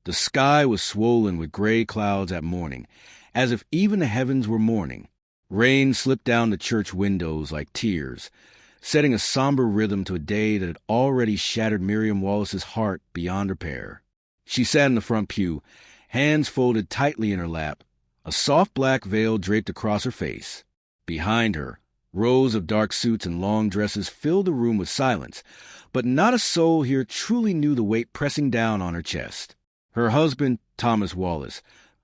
The sky was swollen with gray clouds at morning, as if even the heavens were mourning. Rain slipped down the church windows like tears, setting a somber rhythm to a day that had already shattered Miriam Wallace's heart beyond repair. She sat in the front pew, hands folded tightly in her lap, a soft black veil draped across her face. Behind her, rows of dark suits and long dresses filled the room with silence, but not a soul here truly knew the weight pressing down on her chest. Her husband, Thomas Wallace,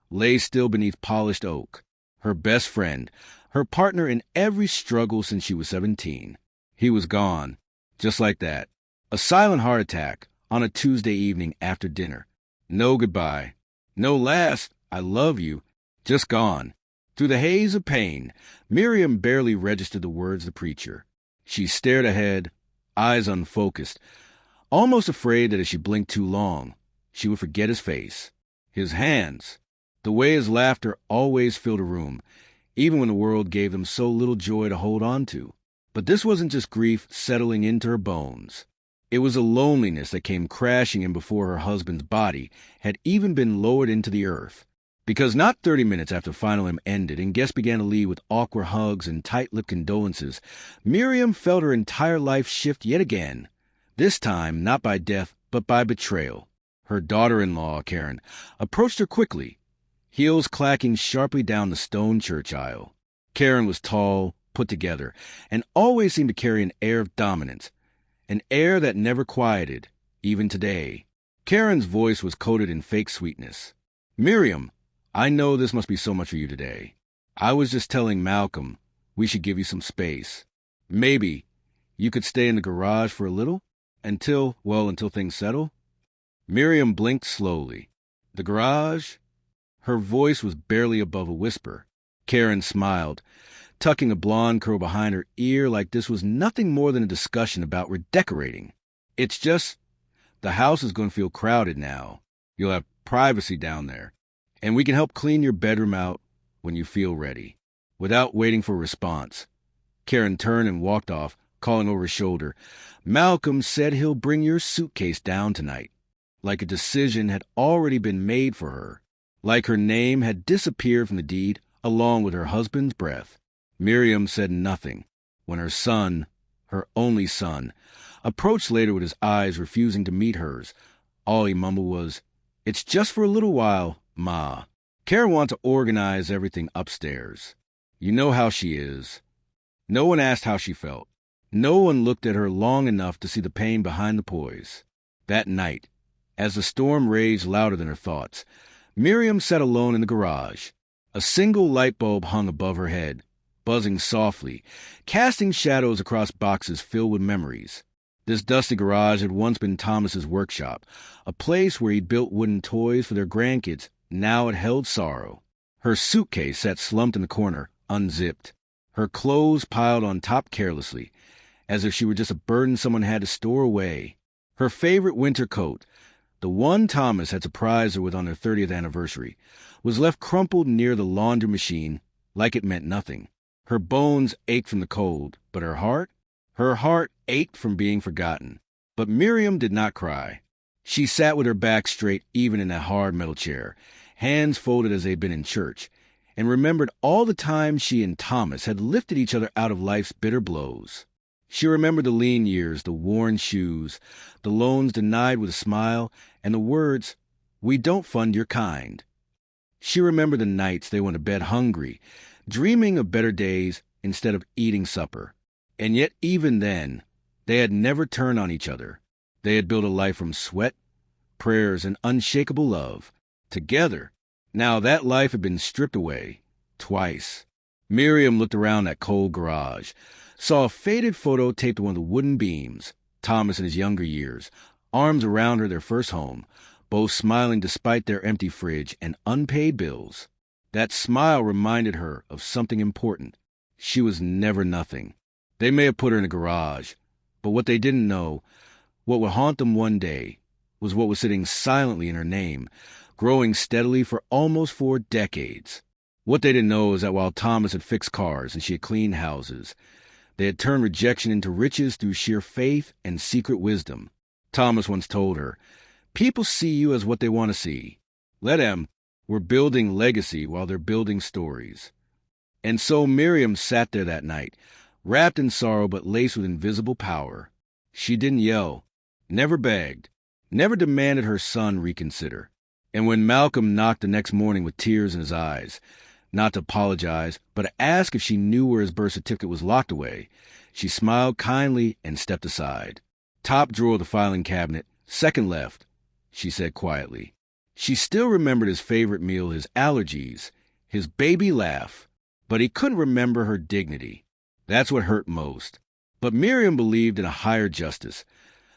lay still beneath polished oak. Her best friend, her partner in every struggle since she was 17. He was gone, just like that. A silent heart attack on a Tuesday evening after dinner. No goodbye. No last, I love you. Just gone. Through the haze of pain, Miriam barely registered the words of the preacher. She stared ahead, eyes unfocused, almost afraid that if she blinked too long, she would forget his face, his hands, the way his laughter always filled a room, even when the world gave them so little joy to hold on to. But this wasn't just grief settling into her bones. It was a loneliness that came crashing in before her husband's body had even been lowered into the earth. Because not 30 minutes after final hymn ended and guests began to leave with awkward hugs and tight-lipped condolences, Miriam felt her entire life shift yet again, this time not by death but by betrayal. Her daughter-in-law, Karen, approached her quickly, heels clacking sharply down the stone church aisle. Karen was tall, put together, and always seemed to carry an air of dominance, an air that never quieted, even today. Karen's voice was coated in fake sweetness. "Miriam, I know this must be so much for you today. I was just telling Malcolm we should give you some space. Maybe you could stay in the garage for a little, until things settle." Miriam blinked slowly. The garage? Her voice was barely above a whisper. Karen smiled, tucking a blonde curl behind her ear like this was nothing more than a discussion about redecorating. "It's just, the house is going to feel crowded now. You'll have privacy down there. And we can help clean your bedroom out when you feel ready." Without waiting for a response, Karen turned and walked off, calling over his shoulder, "Malcolm said he'll bring your suitcase down tonight." Like a decision had already been made for her. Like her name had disappeared from the deed along with her husband's breath. Miriam said nothing when her son, her only son, approached later with his eyes refusing to meet hers. All he mumbled was, "It's just for a little while, Ma." Karen wanted to organize everything upstairs. You know how she is. No one asked how she felt. No one looked at her long enough to see the pain behind the poise. That night, as the storm raged louder than her thoughts, Miriam sat alone in the garage. A single light bulb hung above her head, buzzing softly, casting shadows across boxes filled with memories. This dusty garage had once been Thomas's workshop, a place where he'd built wooden toys for their grandkids. Now it held sorrow. Her suitcase sat slumped in the corner, unzipped, her clothes piled on top carelessly, as if she were just a burden someone had to store away. Her favorite winter coat, the one Thomas had surprised her with on their 30th anniversary, was left crumpled near the laundry machine like it meant nothing. Her bones ached from the cold, but her heart ached from being forgotten. But Miriam did not cry. She sat with her back straight even in that hard metal chair, hands folded as they'd been in church, and remembered all the times she and Thomas had lifted each other out of life's bitter blows. She remembered the lean years, the worn shoes, the loans denied with a smile, and the words, "We don't fund your kind." She remembered the nights they went to bed hungry, dreaming of better days instead of eating supper. And yet even then, they had never turned on each other. They had built a life from sweat, prayers, and unshakable love. Together. Now that life had been stripped away. Twice. Miriam looked around that cold garage, saw a faded photo taped to one of the wooden beams. Thomas in his younger years, arms around her, their first home, both smiling despite their empty fridge and unpaid bills. That smile reminded her of something important. She was never nothing. They may have put her in a garage, but what they didn't know, what would haunt them one day, was what was sitting silently in her name, growing steadily for almost 4 decades. What they didn't know is that while Thomas had fixed cars and she had cleaned houses, they had turned rejection into riches through sheer faith and secret wisdom. Thomas once told her, People see you as what they want to see. Let them. We're building legacy while they're building stories. And so Miriam sat there that night, wrapped in sorrow but laced with invisible power. She didn't yell, never begged, never demanded her son reconsider. And when Malcolm knocked the next morning with tears in his eyes, not to apologize, but to ask if she knew where his birth certificate was locked away, she smiled kindly and stepped aside. Top drawer of the filing cabinet, second left, she said quietly. She still remembered his favorite meal, his allergies, his baby laugh, but he couldn't remember her dignity. That's what hurt most. But Miriam believed in a higher justice,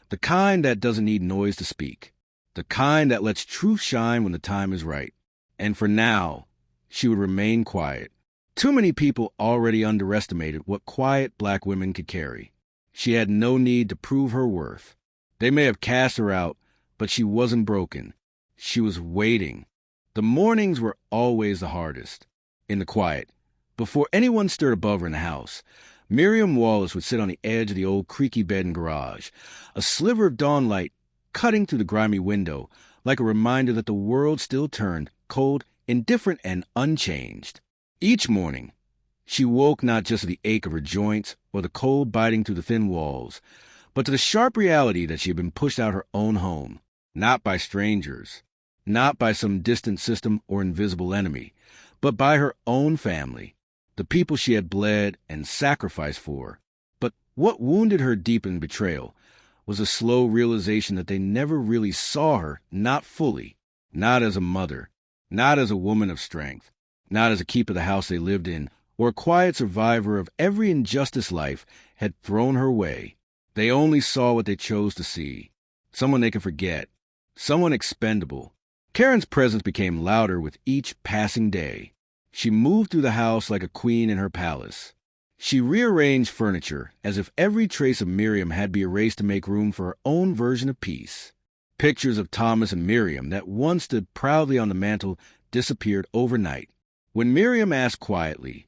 the kind that doesn't need noise to speak, the kind that lets truth shine when the time is right. And for now, she would remain quiet. Too many people already underestimated what quiet black women could carry. She had no need to prove her worth. They may have cast her out, but she wasn't broken. She was waiting. The mornings were always the hardest. In the quiet, before anyone stirred above her in the house, Miriam Wallace would sit on the edge of the old creaky bed and garage, a sliver of dawn light cutting through the grimy window like a reminder that the world still turned, cold, indifferent, and unchanged. Each morning, she woke not just to the ache of her joints or the cold biting through the thin walls, but to the sharp reality that she had been pushed out her own home, not by strangers, not by some distant system or invisible enemy, but by her own family, the people she had bled and sacrificed for. But what wounded her deep in betrayal was a slow realization that they never really saw her, not fully, not as a mother, not as a woman of strength, not as a keeper of the house they lived in, or a quiet survivor of every injustice life had thrown her way. They only saw what they chose to see, someone they could forget, someone expendable. Karen's presence became louder with each passing day. She moved through the house like a queen in her palace. She rearranged furniture as if every trace of Miriam had to be erased to make room for her own version of peace. Pictures of Thomas and Miriam that once stood proudly on the mantel disappeared overnight. When Miriam asked quietly,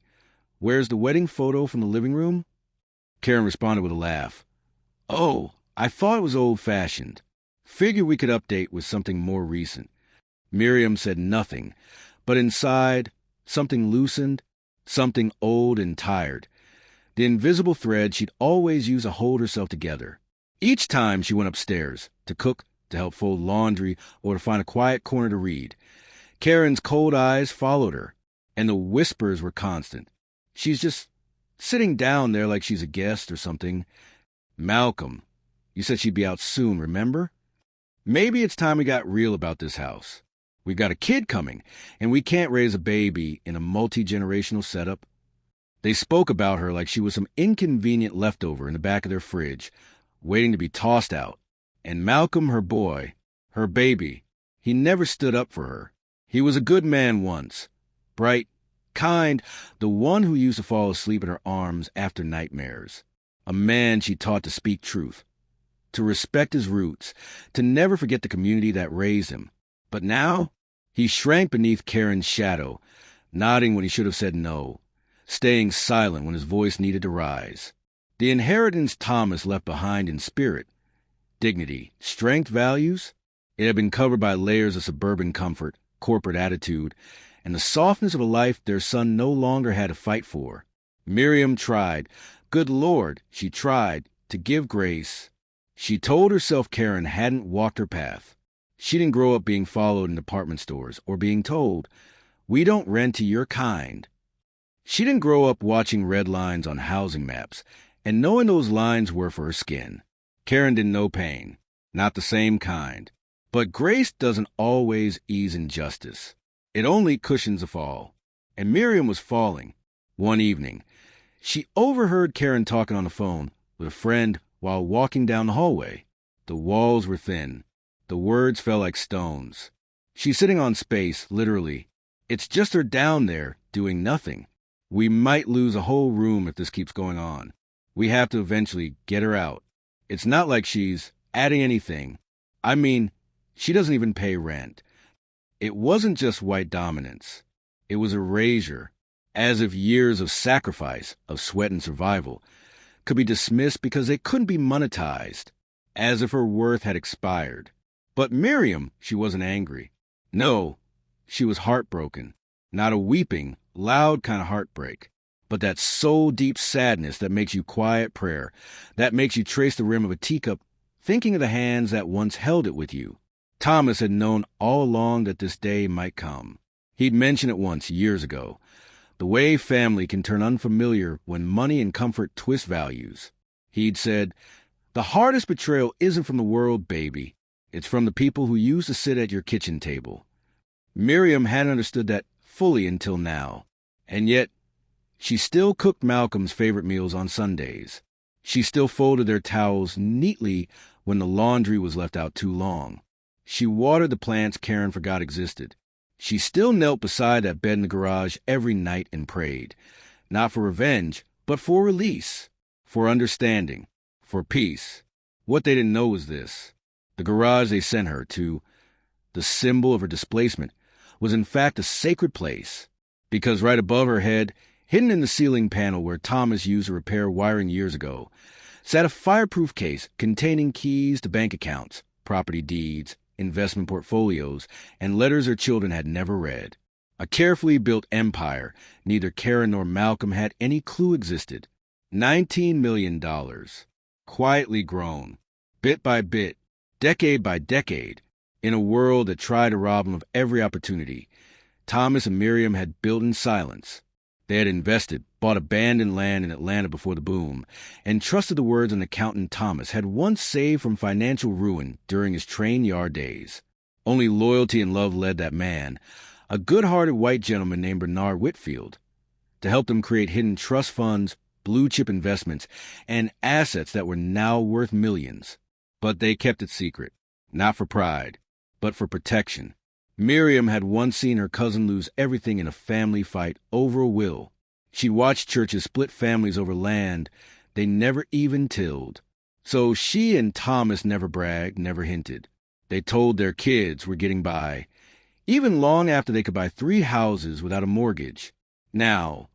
"Where's the wedding photo from the living room?" Karen responded with a laugh. "Oh, I thought it was old-fashioned. Figured we could update with something more recent." Miriam said nothing, but inside, something loosened, something old and tired. The invisible thread she'd always use to hold herself together. Each time she went upstairs, to cook, to help fold laundry, or to find a quiet corner to read, Karen's cold eyes followed her, and the whispers were constant. "She's just sitting down there like she's a guest or something. Malcolm, you said she'd be out soon, remember? Maybe it's time we got real about this house. We've got a kid coming, and we can't raise a baby in a multi-generational setup." They spoke about her like she was some inconvenient leftover in the back of their fridge, waiting to be tossed out. And Malcolm, her boy, her baby, he never stood up for her. He was a good man once, bright, kind, the one who used to fall asleep in her arms after nightmares. A man she taught to speak truth, to respect his roots, to never forget the community that raised him. But now, he shrank beneath Karen's shadow, nodding when he should have said no, staying silent when his voice needed to rise. The inheritance Thomas left behind in spirit, dignity, strength, values, it had been covered by layers of suburban comfort, corporate attitude, and the softness of a life their son no longer had to fight for. Miriam tried, good Lord, she tried, to give grace. She told herself Karen hadn't walked her path. She didn't grow up being followed in department stores or being told, "We don't rent to your kind." She didn't grow up watching red lines on housing maps and knowing those lines were for her skin. Karen didn't know pain, not the same kind. But grace doesn't always ease injustice. It only cushions a fall. And Miriam was falling. One evening, she overheard Karen talking on the phone with a friend while walking down the hallway. The walls were thin. The words fell like stones. She's sitting on space, literally. It's just her down there, doing nothing. We might lose a whole room if this keeps going on. We have to eventually get her out. It's not like she's adding anything. I mean, she doesn't even pay rent. It wasn't just white dominance. It was erasure, as if years of sacrifice, of sweat and survival, could be dismissed because they couldn't be monetized, as if her worth had expired. But Miriam, she wasn't angry. No, she was heartbroken. Not a weeping, loud kind of heartbreak, but that soul-deep sadness that makes you quiet prayer, that makes you trace the rim of a teacup, thinking of the hands that once held it with you. Thomas had known all along that this day might come. He'd mentioned it once, years ago. The way family can turn unfamiliar when money and comfort twist values. He'd said, "The hardest betrayal isn't from the world, baby. It's from the people who used to sit at your kitchen table." Miriam hadn't understood that fully until now. And yet, she still cooked Malcolm's favorite meals on Sundays. She still folded their towels neatly when the laundry was left out too long. She watered the plants Karen forgot existed. She still knelt beside that bed in the garage every night and prayed, not for revenge, but for release, for understanding, for peace. What they didn't know was this. The garage they sent her to, the symbol of her displacement, was in fact a sacred place, because right above her head, hidden in the ceiling panel where Thomas used to repair wiring years ago, sat a fireproof case containing keys to bank accounts, property deeds, investment portfolios, and letters her children had never read. A carefully built empire neither Karen nor Malcolm had any clue existed. $19 million. Quietly grown, bit by bit, decade by decade, in a world that tried to rob them of every opportunity. Thomas and Miriam had built in silence. They had invested, bought abandoned land in Atlanta before the boom, and trusted the words an accountant Thomas had once saved from financial ruin during his train yard days. Only loyalty and love led that man, a good-hearted white gentleman named Bernard Whitfield, to help them create hidden trust funds, blue-chip investments, and assets that were now worth millions. But they kept it secret, not for pride, but for protection. Miriam had once seen her cousin lose everything in a family fight over a will. She watched churches split families over land they never even tilled. So she and Thomas never bragged, never hinted. They told their kids were getting by, even long after they could buy 3 houses without a mortgage. Now,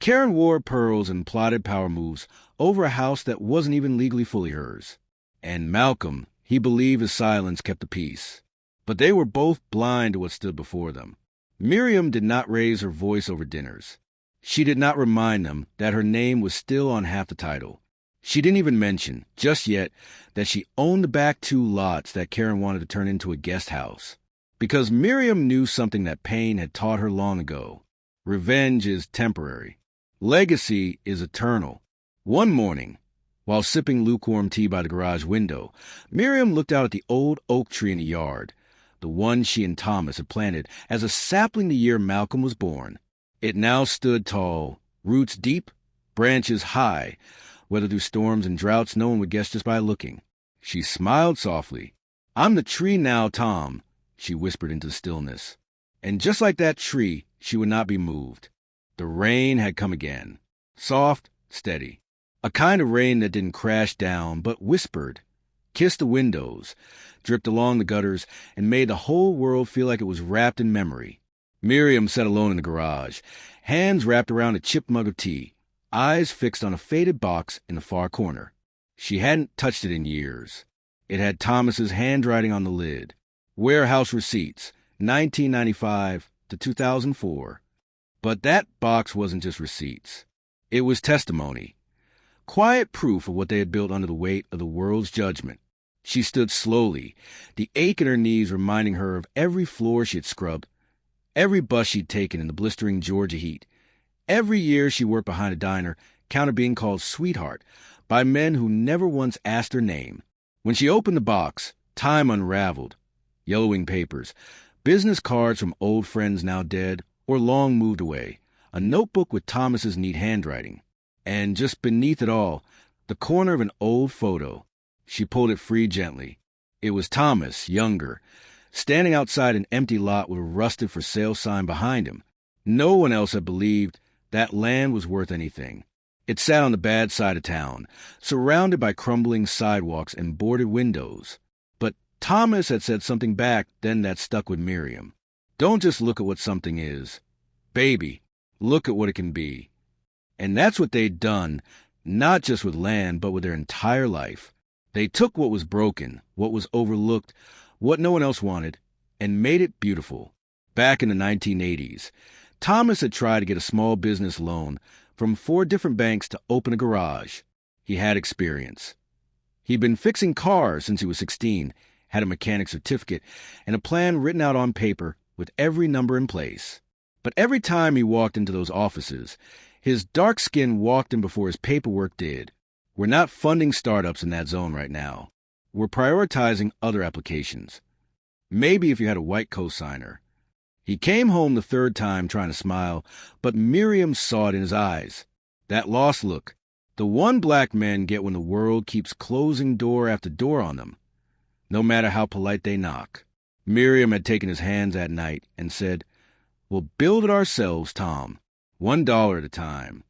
Karen wore pearls and plotted power moves over a house that wasn't even legally fully hers. And Malcolm, he believed his silence kept the peace. But they were both blind to what stood before them. Miriam did not raise her voice over dinners. She did not remind them that her name was still on half the title. She didn't even mention, just yet, that she owned the back 2 lots that Karen wanted to turn into a guest house. Because Miriam knew something that pain had taught her long ago. Revenge is temporary. Legacy is eternal. One morning, while sipping lukewarm tea by the garage window, Miriam looked out at the old oak tree in the yard, the one she and Thomas had planted as a sapling the year Malcolm was born. It now stood tall, roots deep, branches high, whether through storms and droughts no one would guess just by looking. She smiled softly. "I'm the tree now, Tom," she whispered into the stillness. And just like that tree, she would not be moved. The rain had come again. Soft, steady. A kind of rain that didn't crash down, but whispered, kissed the windows, dripped along the gutters, and made the whole world feel like it was wrapped in memory. Miriam sat alone in the garage, hands wrapped around a chipped mug of tea, eyes fixed on a faded box in the far corner. She hadn't touched it in years. It had Thomas's handwriting on the lid. Warehouse receipts, 1995 to 2004. But that box wasn't just receipts. It was testimony. Quiet proof of what they had built under the weight of the world's judgment. She stood slowly, the ache in her knees reminding her of every floor she had scrubbed, every bus she'd taken in the blistering Georgia heat, every year she worked behind a diner, counter being called sweetheart by men who never once asked her name. When she opened the box, time unraveled. Yellowing papers, business cards from old friends now dead or long moved away, a notebook with Thomas's neat handwriting. And just beneath it all, the corner of an old photo. She pulled it free gently. It was Thomas, younger, standing outside an empty lot with a rusted for sale sign behind him. No one else had believed that land was worth anything. It sat on the bad side of town, surrounded by crumbling sidewalks and boarded windows. But Thomas had said something back then that stuck with Miriam. Don't just look at what something is. Baby, look at what it can be. And that's what they'd done, not just with land, but with their entire life. They took what was broken, what was overlooked, what no one else wanted, and made it beautiful. Back in the 1980s, Thomas had tried to get a small business loan from 4 different banks to open a garage. He had experience. He'd been fixing cars since he was 16, had a mechanic certificate, and a plan written out on paper with every number in place. But every time he walked into those offices, his dark skin walked in before his paperwork did. We're not funding startups in that zone right now. We're prioritizing other applications. Maybe if you had a white cosigner. He came home the 3rd time trying to smile, but Miriam saw it in his eyes. That lost look. The one black men get when the world keeps closing door after door on them, no matter how polite they knock. Miriam had taken his hands that night and said, "We'll build it ourselves, Tom, $1 at a time."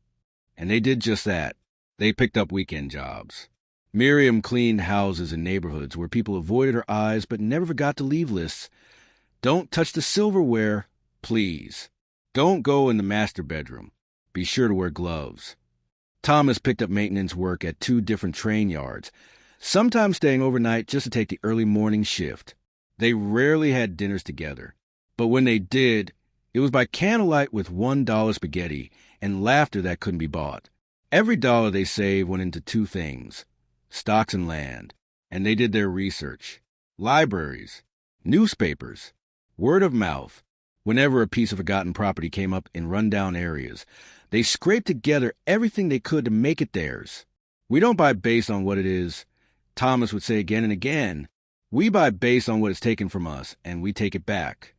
And they did just that. They picked up weekend jobs. Miriam cleaned houses in neighborhoods where people avoided her eyes but never forgot to leave lists. Don't touch the silverware, please. Don't go in the master bedroom. Be sure to wear gloves. Thomas picked up maintenance work at 2 different train yards, sometimes staying overnight just to take the early morning shift. They rarely had dinners together, but when they did, it was by candlelight with $1 spaghetti and laughter that couldn't be bought. Every dollar they saved went into 2 things, stocks and land, and they did their research. Libraries, newspapers, word of mouth. Whenever a piece of forgotten property came up in rundown areas, they scraped together everything they could to make it theirs. We don't buy based on what it is, Thomas would say again and again. We buy based on what is taken from us, and we take it back.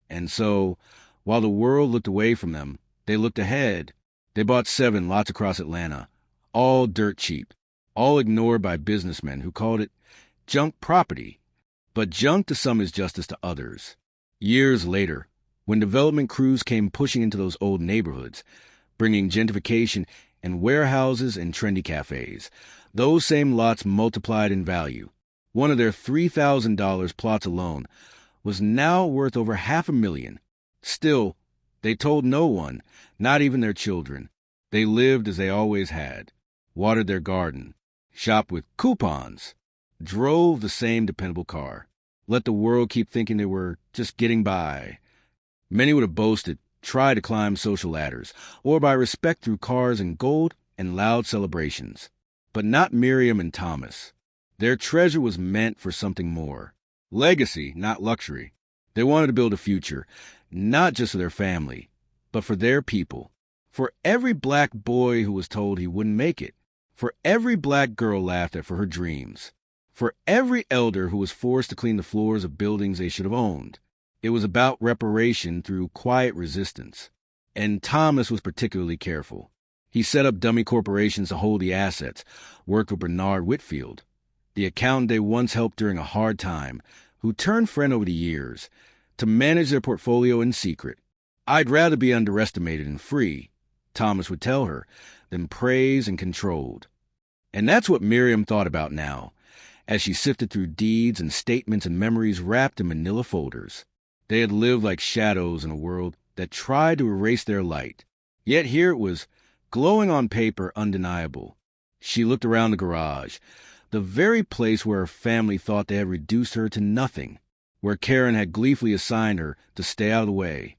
And so, while the world looked away from them, they looked ahead. They bought 7 lots across Atlanta, all dirt cheap, all ignored by businessmen who called it junk property. But junk to some is justice to others. Years later, when development crews came pushing into those old neighborhoods, bringing gentrification and warehouses and trendy cafes, those same lots multiplied in value. One of their $3,000 plots alone was now worth over $500,000. Still, they told no one, not even their children. They lived as they always had, watered their garden, shopped with coupons, drove the same dependable car, let the world keep thinking they were just getting by. Many would have boasted, tried to climb social ladders, or buy respect through cars and gold and loud celebrations. But not Miriam and Thomas. Their treasure was meant for something more. Legacy, not luxury. They wanted to build a future, not just for their family, but for their people. For every black boy who was told he wouldn't make it. For every black girl laughed at for her dreams. For every elder who was forced to clean the floors of buildings they should have owned. It was about reparation through quiet resistance. And Thomas was particularly careful. He set up dummy corporations to hold the assets, worked with Bernard Whitfield, the accountant they once helped during a hard time, who turned friend over the years, to manage their portfolio in secret. "I'd rather be underestimated and free," Thomas would tell her, "than praised and controlled." And that's what Miriam thought about now, as she sifted through deeds and statements and memories wrapped in manila folders. They had lived like shadows in a world that tried to erase their light. Yet here it was, glowing on paper, undeniable. She looked around the garage, the very place where her family thought they had reduced her to nothing, where Karen had gleefully assigned her to stay out of the way,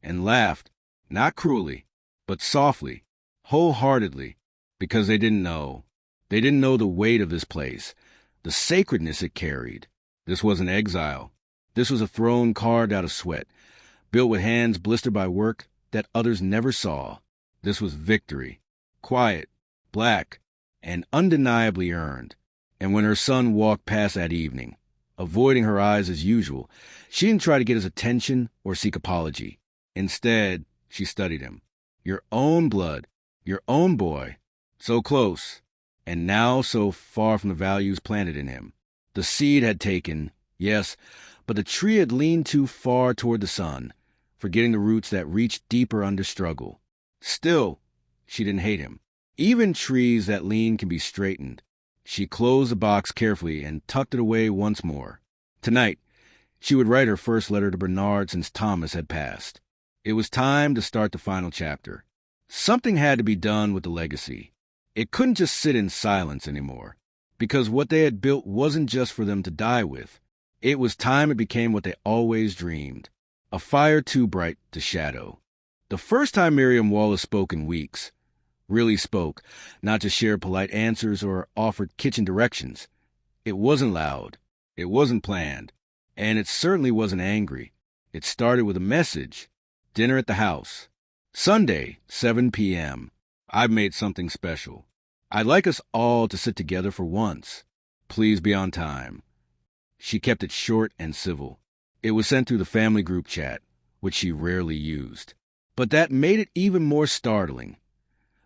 and laughed, not cruelly, but softly, wholeheartedly, because they didn't know. They didn't know the weight of this place, the sacredness it carried. This wasn't exile. This was a throne carved out of sweat, built with hands blistered by work that others never saw. This was victory, quiet, black, and undeniably earned. And when her son walked past that evening, avoiding her eyes as usual, she didn't try to get his attention or seek apology. Instead, she studied him. Your own blood, your own boy, so close, and now so far from the values planted in him. The seed had taken, yes, but the tree had leaned too far toward the sun, forgetting the roots that reached deeper under struggle. Still, she didn't hate him. Even trees that lean can be straightened. She closed the box carefully and tucked it away once more. Tonight, she would write her first letter to Bernard since Thomas had passed. It was time to start the final chapter. Something had to be done with the legacy. It couldn't just sit in silence anymore, because what they had built wasn't just for them to die with. It was time it became what they always dreamed, a fire too bright to shadow. The first time Miriam Wallace spoke in weeks, really spoke, not just shared polite answers or offered kitchen directions. It wasn't loud, it wasn't planned, and it certainly wasn't angry. It started with a message: dinner at the house. Sunday, 7 p.m. I've made something special. I'd like us all to sit together for once. Please be on time. She kept it short and civil. It was sent through the family group chat, which she rarely used. But that made it even more startling.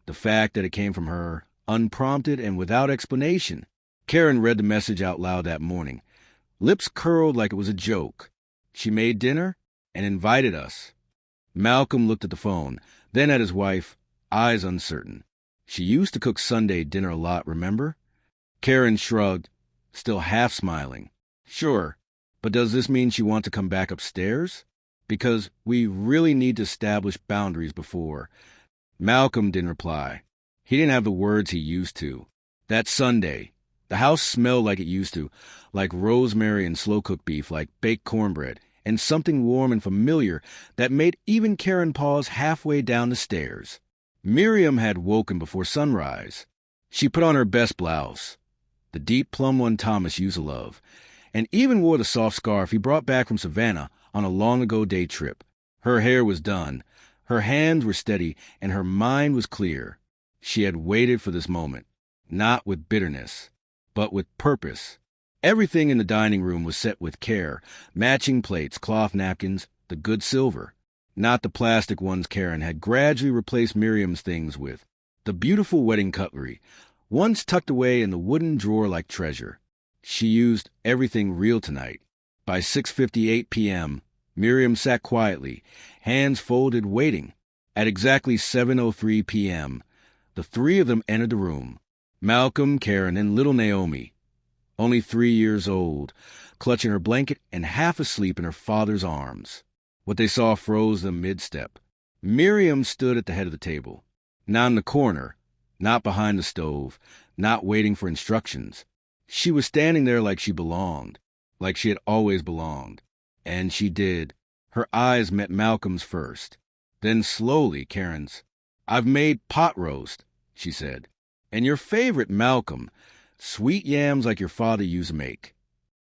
The fact that it came from her, unprompted and without explanation. Karen read the message out loud that morning, lips curled like it was a joke. She made dinner and invited us. Malcolm looked at the phone, then at his wife, eyes uncertain. She used to cook Sunday dinner a lot, remember? Karen shrugged, still half smiling. Sure, but does this mean she wants to come back upstairs? Because we really need to establish boundaries before. Malcolm didn't reply. He didn't have the words he used to. That Sunday, the house smelled like it used to, like rosemary and slow-cooked beef, like baked cornbread, and something warm and familiar that made even Karen pause halfway down the stairs. Miriam had woken before sunrise. She put on her best blouse, the deep plum one Thomas used to love, and even wore the soft scarf he brought back from Savannah on a long-ago day trip. Her hair was done, her hands were steady, and her mind was clear. She had waited for this moment, not with bitterness, but with purpose. Everything in the dining room was set with care, matching plates, cloth napkins, the good silver, not the plastic ones Karen had gradually replaced Miriam's things with. The beautiful wedding cutlery, once tucked away in the wooden drawer like treasure. She used everything real tonight. By 6:58 p.m., Miriam sat quietly, hands folded, waiting. At exactly 7:03 p.m., the three of them entered the room. Malcolm, Karen, and little Naomi, only 3 years old, clutching her blanket and half asleep in her father's arms. What they saw froze them mid-step. Miriam stood at the head of the table, not in the corner, not behind the stove, not waiting for instructions. She was standing there like she belonged, like she had always belonged. And she did. Her eyes met Malcolm's first. Then slowly Karen's. "I've made pot roast," she said. "And your favorite, Malcolm, sweet yams like your father used to make."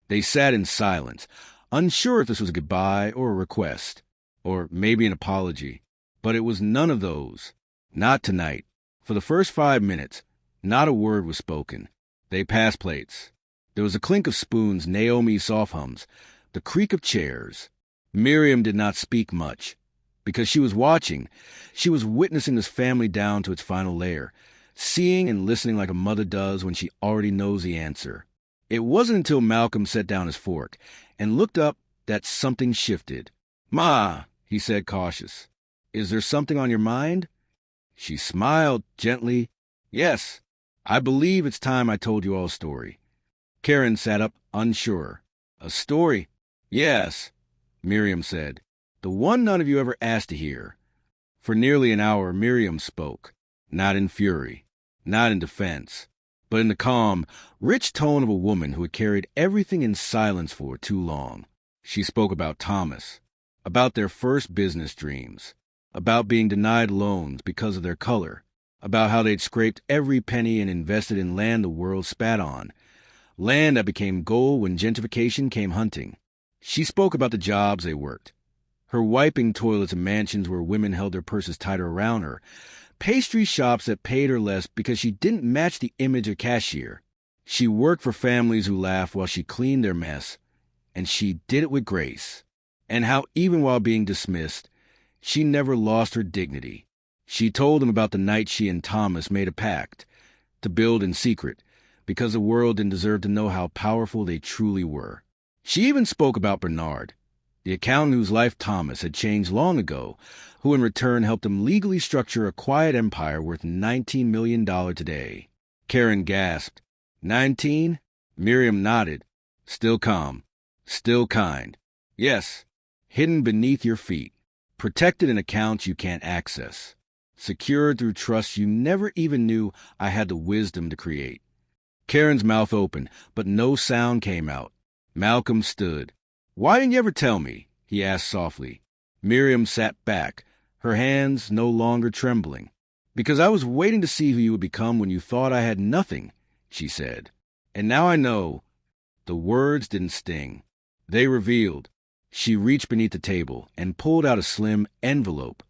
They sat in silence, unsure if this was a goodbye or a request, or maybe an apology. But it was none of those. Not tonight. For the first 5 minutes, not a word was spoken. They passed plates. There was a clink of spoons, Naomi's soft hums, the creak of chairs. Miriam did not speak much, because she was watching. She was witnessing this family down to its final layer, seeing and listening like a mother does when she already knows the answer. It wasn't until Malcolm set down his fork and looked up that something shifted. "Ma," he said, cautious, "is there something on your mind?" She smiled gently. "Yes, I believe it's time I told you all a story." Karen sat up, unsure. "A story?" "Yes," Miriam said. "The one none of you ever asked to hear." For nearly an hour, Miriam spoke, not in fury, not in defense, but in the calm, rich tone of a woman who had carried everything in silence for too long. She spoke about Thomas, about their first business dreams, about being denied loans because of their color, about how they'd scraped every penny and invested in land the world spat on, land that became gold when gentrification came hunting. She spoke about the jobs they worked, her wiping toilets in mansions where women held their purses tighter around her, pastry shops that paid her less because she didn't match the image of cashier. She worked for families who laughed while she cleaned their mess, and she did it with grace. And how even while being dismissed, she never lost her dignity. She told them about the night she and Thomas made a pact to build in secret, because the world didn't deserve to know how powerful they truly were. She even spoke about Bernard, the accountant whose life Thomas had changed long ago, who in return helped him legally structure a quiet empire worth $19 million today. Karen gasped. 19? Miriam nodded, still calm, still kind. Yes, hidden beneath your feet, protected in accounts you can't access, secured through trust you never even knew I had the wisdom to create. Karen's mouth opened, but no sound came out. Malcolm stood. "Why didn't you ever tell me?" he asked softly. Miriam sat back, her hands no longer trembling. "Because I was waiting to see who you would become when you thought I had nothing," she said. "And now I know." The words didn't sting. They revealed. She reached beneath the table and pulled out a slim envelope.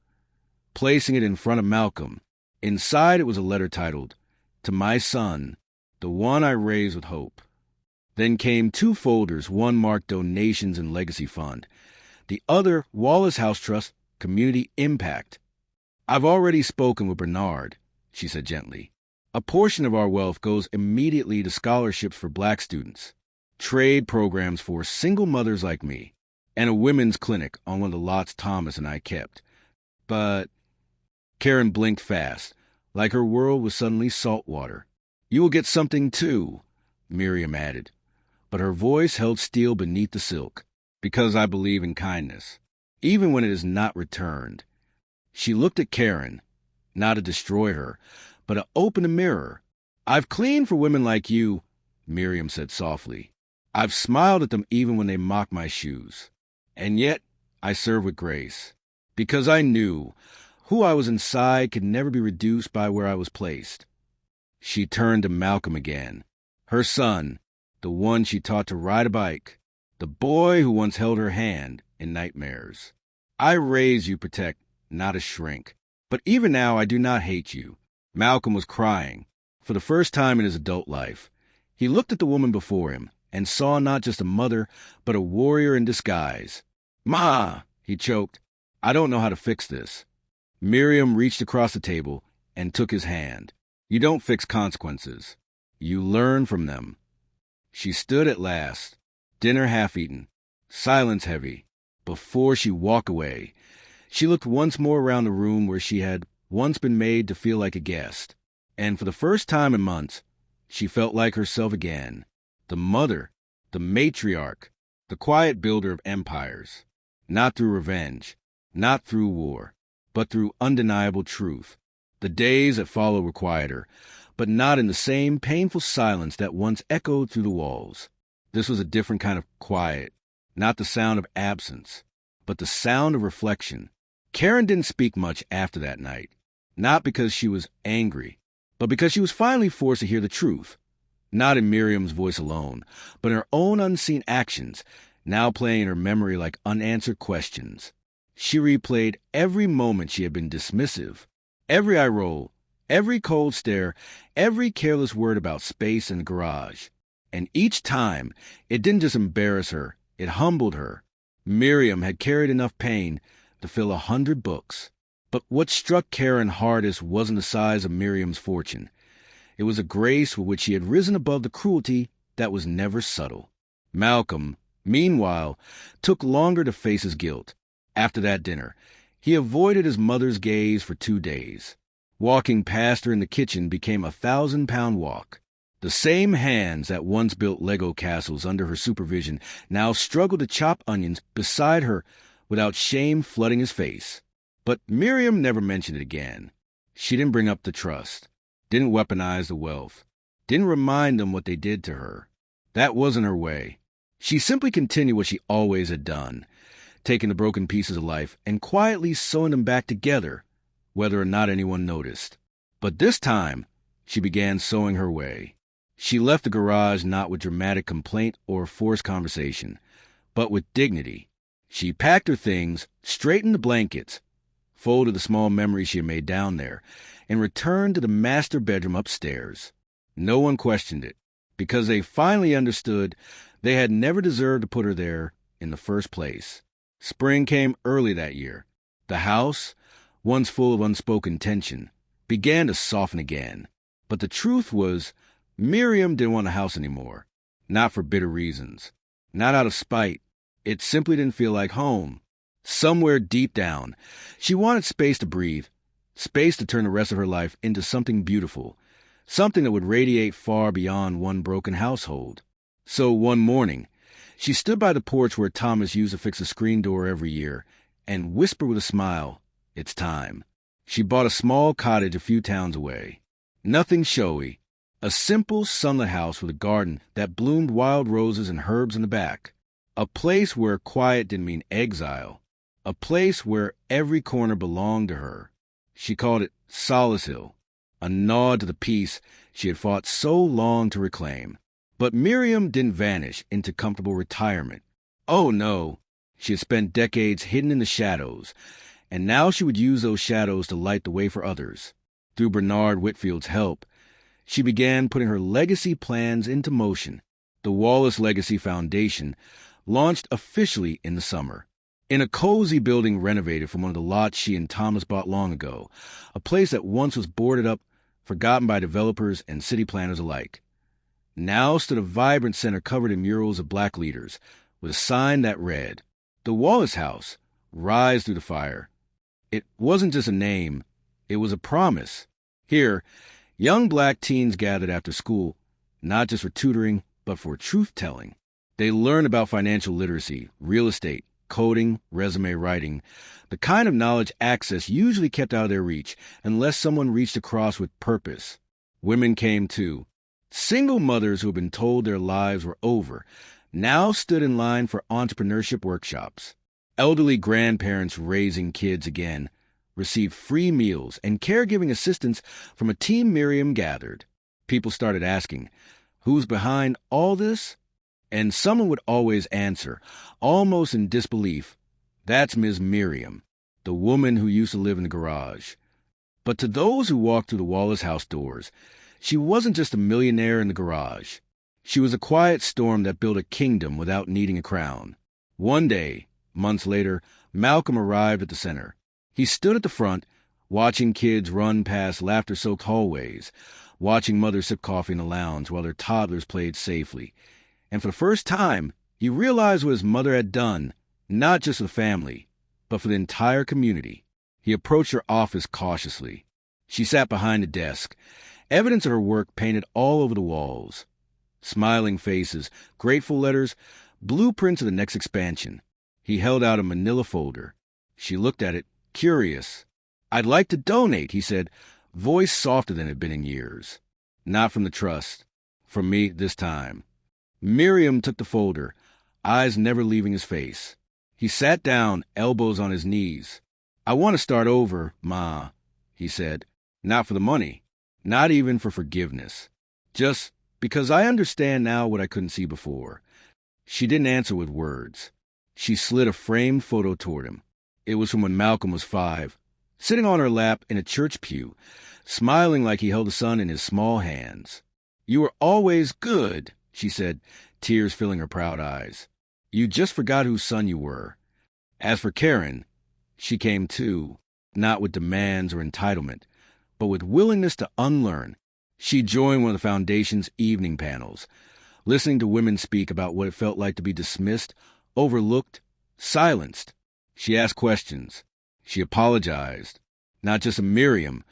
Placing it in front of Malcolm, inside it was a letter titled, "To my son, the one I raised with hope." Then came 2 folders, one marked Donations and Legacy Fund, the other Wallace House Trust Community Impact. "I've already spoken with Bernard," she said gently. "A portion of our wealth goes immediately to scholarships for Black students, trade programs for single mothers like me, and a women's clinic on one of the lots Thomas and I kept. But—" Karen blinked fast, like her world was suddenly salt water. "You will get something too," Miriam added, but her voice held steel beneath the silk. "Because I believe in kindness, even when it is not returned." She looked at Karen, not to destroy her, but to open a mirror. "I've cleaned for women like you," Miriam said softly. "I've smiled at them even when they mocked my shoes. And yet I serve with grace, because I knew who I was inside could never be reduced by where I was placed." She turned to Malcolm again, her son, the one she taught to ride a bike, the boy who once held her hand in nightmares. "I raised you, protect, not a shrink. But even now I do not hate you." Malcolm was crying, for the first time in his adult life. He looked at the woman before him and saw not just a mother, but a warrior in disguise. "Ma!" he choked. "I don't know how to fix this." Miriam reached across the table and took his hand. "You don't fix consequences. You learn from them." She stood at last, dinner half-eaten, silence heavy. Before she walked away, she looked once more around the room where she had once been made to feel like a guest. And for the first time in months, she felt like herself again. The mother, the matriarch, the quiet builder of empires. Not through revenge, not through war, but through undeniable truth. The days that followed were quieter, but not in the same painful silence that once echoed through the walls. This was a different kind of quiet, not the sound of absence, but the sound of reflection. Karen didn't speak much after that night, not because she was angry, but because she was finally forced to hear the truth, not in Miriam's voice alone, but in her own unseen actions, now playing in her memory like unanswered questions. She replayed every moment she had been dismissive, every eye roll, every cold stare, every careless word about space and the garage. And each time, it didn't just embarrass her, it humbled her. Miriam had carried enough pain to fill 100 books. But what struck Karen hardest wasn't the size of Miriam's fortune. It was a grace with which she had risen above the cruelty that was never subtle. Malcolm, meanwhile, took longer to face his guilt. After that dinner, he avoided his mother's gaze for 2 days. Walking past her in the kitchen became a 1,000-pound walk. The same hands that once built Lego castles under her supervision now struggled to chop onions beside her without shame flooding his face. But Miriam never mentioned it again. She didn't bring up the trust, didn't weaponize the wealth, didn't remind them what they did to her. That wasn't her way. She simply continued what she always had done, taking the broken pieces of life and quietly sewing them back together, whether or not anyone noticed. But this time, she began sewing her way. She left the garage not with dramatic complaint or forced conversation, but with dignity. She packed her things, straightened the blankets, folded the small memories she had made down there, and returned to the master bedroom upstairs. No one questioned it, because they finally understood they had never deserved to put her there in the first place. Spring came early that year. The house, once full of unspoken tension, began to soften again. But the truth was, Miriam didn't want a house anymore. Not for bitter reasons. Not out of spite. It simply didn't feel like home. Somewhere deep down, she wanted space to breathe, space to turn the rest of her life into something beautiful, something that would radiate far beyond one broken household. So one morning, she stood by the porch where Thomas used to fix a screen door every year and whispered with a smile, "It's time." She bought a small cottage a few towns away. Nothing showy, A simple, sunlit house with a garden that bloomed wild roses and herbs in the back. A place where quiet didn't mean exile. A place where every corner belonged to her. She called it Solace Hill, a nod to the peace she had fought so long to reclaim. But Miriam didn't vanish into comfortable retirement. Oh no, she had spent decades hidden in the shadows, and now she would use those shadows to light the way for others. Through Bernard Whitfield's help, she began putting her legacy plans into motion. The Wallace Legacy Foundation launched officially in the summer. In a cozy building renovated from one of the lots she and Thomas bought long ago, a place that once was boarded up, forgotten by developers and city planners alike. Now stood a vibrant center covered in murals of black leaders, with a sign that read, "The Wallace House, rise through the fire." It wasn't just a name, it was a promise. Here, young black teens gathered after school, not just for tutoring, but for truth-telling. They learned about financial literacy, real estate, coding, resume writing, the kind of knowledge access usually kept out of their reach unless someone reached across with purpose. Women came too. Single mothers who had been told their lives were over now stood in line for entrepreneurship workshops. Elderly grandparents raising kids again received free meals and caregiving assistance from a team Miriam gathered. People started asking, who's behind all this? And someone would always answer, almost in disbelief, that's Ms. Miriam, the woman who used to live in the garage. But to those who walked through the Wallace House doors, she wasn't just a millionaire in the garage. She was a quiet storm that built a kingdom without needing a crown. One day, months later, Malcolm arrived at the center. He stood at the front, watching kids run past laughter-soaked hallways, watching mothers sip coffee in the lounge while their toddlers played safely. And for the first time, he realized what his mother had done, not just for the family, but for the entire community. He approached her office cautiously. She sat behind a desk, evidence of her work painted all over the walls. Smiling faces, grateful letters, blueprints of the next expansion. He held out a manila folder. She looked at it, curious. "I'd like to donate," he said, voice softer than it had been in years. "Not from the trust. From me this time." Miriam took the folder, eyes never leaving his face. He sat down, elbows on his knees. "I want to start over, Ma," he said. "Not for the money, not even for forgiveness. Just because I understand now what I couldn't see before." She didn't answer with words. She slid a framed photo toward him. It was from when Malcolm was 5, sitting on her lap in a church pew, smiling like he held the sun in his small hands. "You were always good," she said, tears filling her proud eyes. "You just forgot whose son you were." As for Karen, she came too, not with demands or entitlement, but with willingness to unlearn. She joined one of the foundation's evening panels, listening to women speak about what it felt like to be dismissed, overlooked, silenced. She asked questions. She apologized, not just to Miriam,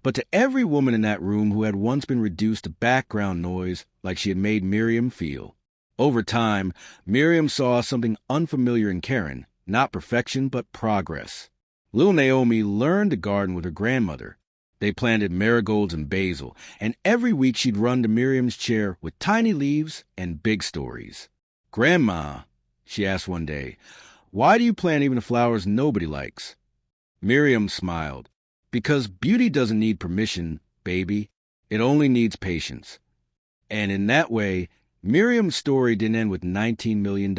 but to every woman in that room who had once been reduced to background noise like she had made Miriam feel. Over time, Miriam saw something unfamiliar in Karen, not perfection, but progress. Little Naomi learned to garden with her grandmother. They planted marigolds and basil, and every week she'd run to Miriam's chair with tiny leaves and big stories. "Grandma," she asked one day, "why do you plant even the flowers nobody likes?" Miriam smiled. "Because beauty doesn't need permission, baby. It only needs patience." And in that way, Miriam's story didn't end with $19 million.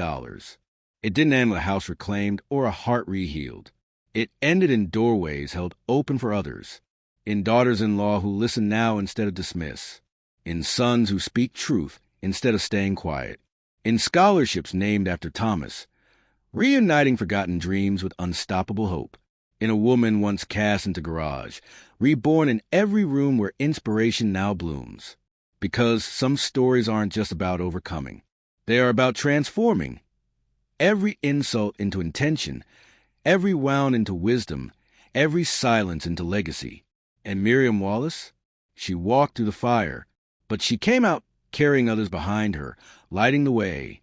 It didn't end with a house reclaimed or a heart rehealed. It ended in doorways held open for others, in daughters-in-law who listen now instead of dismiss, in sons who speak truth instead of staying quiet, in scholarships named after Thomas, reuniting forgotten dreams with unstoppable hope, in a woman once cast into garage, reborn in every room where inspiration now blooms. Because some stories aren't just about overcoming. They are about transforming. Every insult into intention, every wound into wisdom, every silence into legacy. And Miriam Wallace? She walked through the fire, but she came out carrying others behind her, lighting the way.